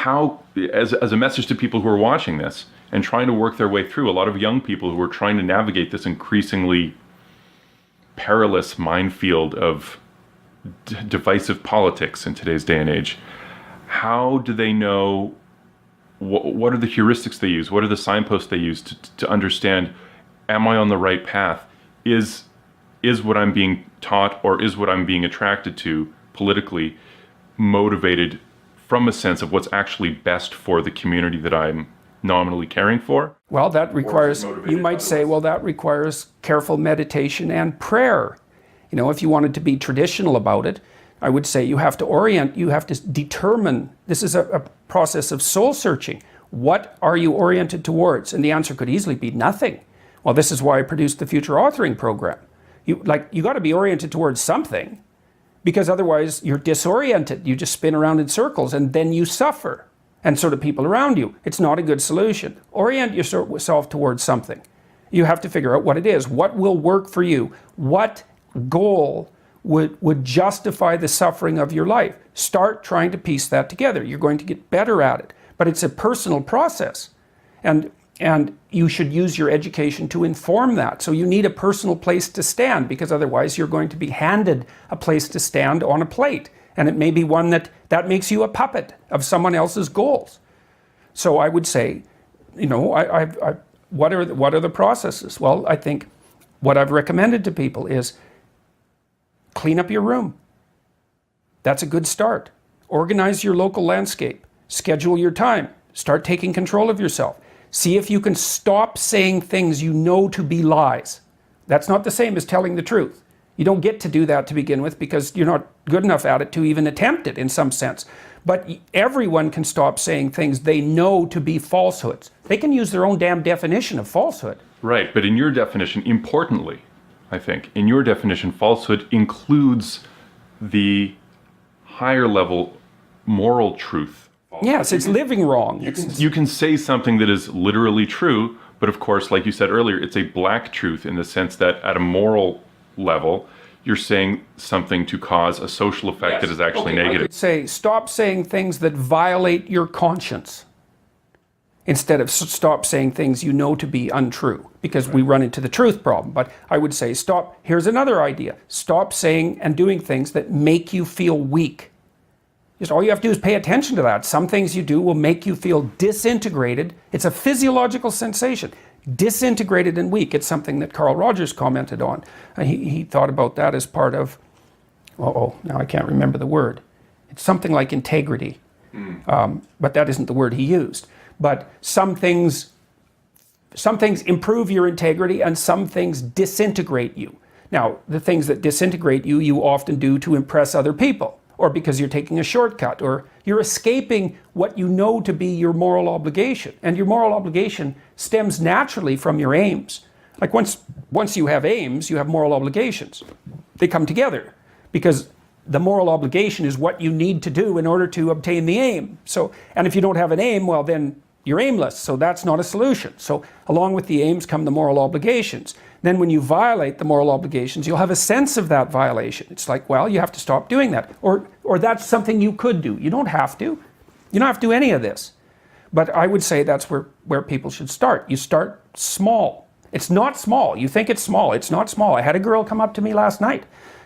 how, as a message to people who are watching this and trying to work their way through, a lot of young people who are trying to navigate this increasingly perilous minefield of divisive politics in today's day and age, how do they know, what are the heuristics they use? What are the signposts they use to understand, am I on the right path? Is what I'm being taught or is what I'm being attracted to politically motivated from a sense of what's actually best for the community that I'm nominally caring for? Well, that requires, you might say, well, that requires careful meditation and prayer. You know, if you wanted to be traditional about it, I would say you have to orient, you have to determine, this is a process of soul searching. What are you oriented towards? And the answer could easily be nothing. Well, this is why I produced the Future Authoring Program. You got to be oriented towards something, because otherwise you're disoriented. You just spin around in circles and then you suffer. And so do people around you. It's not a good solution. Orient yourself towards something. You have to figure out what it is. What will work for you? What goal would justify the suffering of your life? Start trying to piece that together. You're going to get better at it. But it's a personal process. And you should use your education to inform that. So you need a personal place to stand, because otherwise you're going to be handed a place to stand on a plate. And it may be one that makes you a puppet of someone else's goals. So I would say, you know, what are the processes? Well, I think what I've recommended to people is clean up your room. That's a good start. Organize your local landscape. Schedule your time. Start taking control of yourself. See if you can stop saying things you know to be lies. That's not the same as telling the truth. You don't get to do that to begin with because you're not good enough at it to even attempt it in some sense. But everyone can stop saying things they know to be falsehoods. They can use their own damn definition of falsehood. Right, but in your definition, importantly, I think, in your definition, falsehood includes the higher level moral truth. Yes, it's living wrong. You can say something that is literally true, but of course, like you said earlier, it's a black truth in the sense that at a moral level, you're saying something to cause a social effect that is actually negative. I would say, stop saying things that violate your conscience, instead of stop saying things you know to be untrue, because we run into the truth problem. But I would say, stop, here's another idea. Stop saying and doing things that make you feel weak. Just all you have to do is pay attention to that. Some things you do will make you feel disintegrated. It's a physiological sensation. Disintegrated and weak. It's something that Carl Rogers commented on. He thought about that as part of, now I can't remember the word. It's something like integrity, but that isn't the word he used. But some things improve your integrity and some things disintegrate you. Now, the things that disintegrate you, you often do to impress other people, or because you're taking a shortcut, or you're escaping what you know to be your moral obligation. And your moral obligation stems naturally from your aims. Like once you have aims, you have moral obligations. They come together because the moral obligation is what you need to do in order to obtain the aim. So, and if you don't have an aim, well then you're aimless, so that's not a solution. So along with the aims come the moral obligations. Then when you violate the moral obligations, you'll have a sense of that violation. It's like, well, you have to stop doing that. Or that's something you could do. You don't have to. You don't have to do any of this. But I would say that's where people should start. You start small. It's not small. You think it's small. It's not small. I had a girl come up to me last night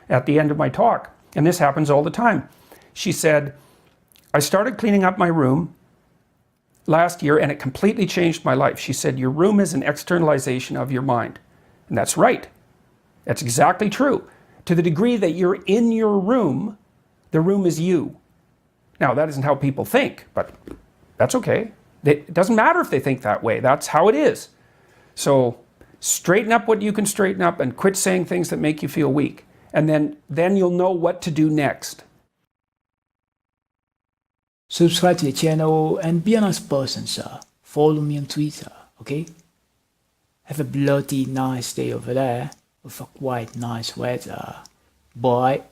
at the end of my talk, and this happens all the time. She said, I started cleaning up my room last year and it completely changed my life. She said, your room is an externalization of your mind. And that's right. That's exactly true. To the degree that you're in your room, the room is you. Now, that isn't how people think, but that's okay. It doesn't matter if they think that way. That's how it is. So straighten up what you can straighten up and quit saying things that make you feel weak. And then you'll know what to do next. Subscribe to the channel and be a nice person, sir. Follow me on Twitter, okay? Have a bloody nice day over there with a quite nice weather. Bye.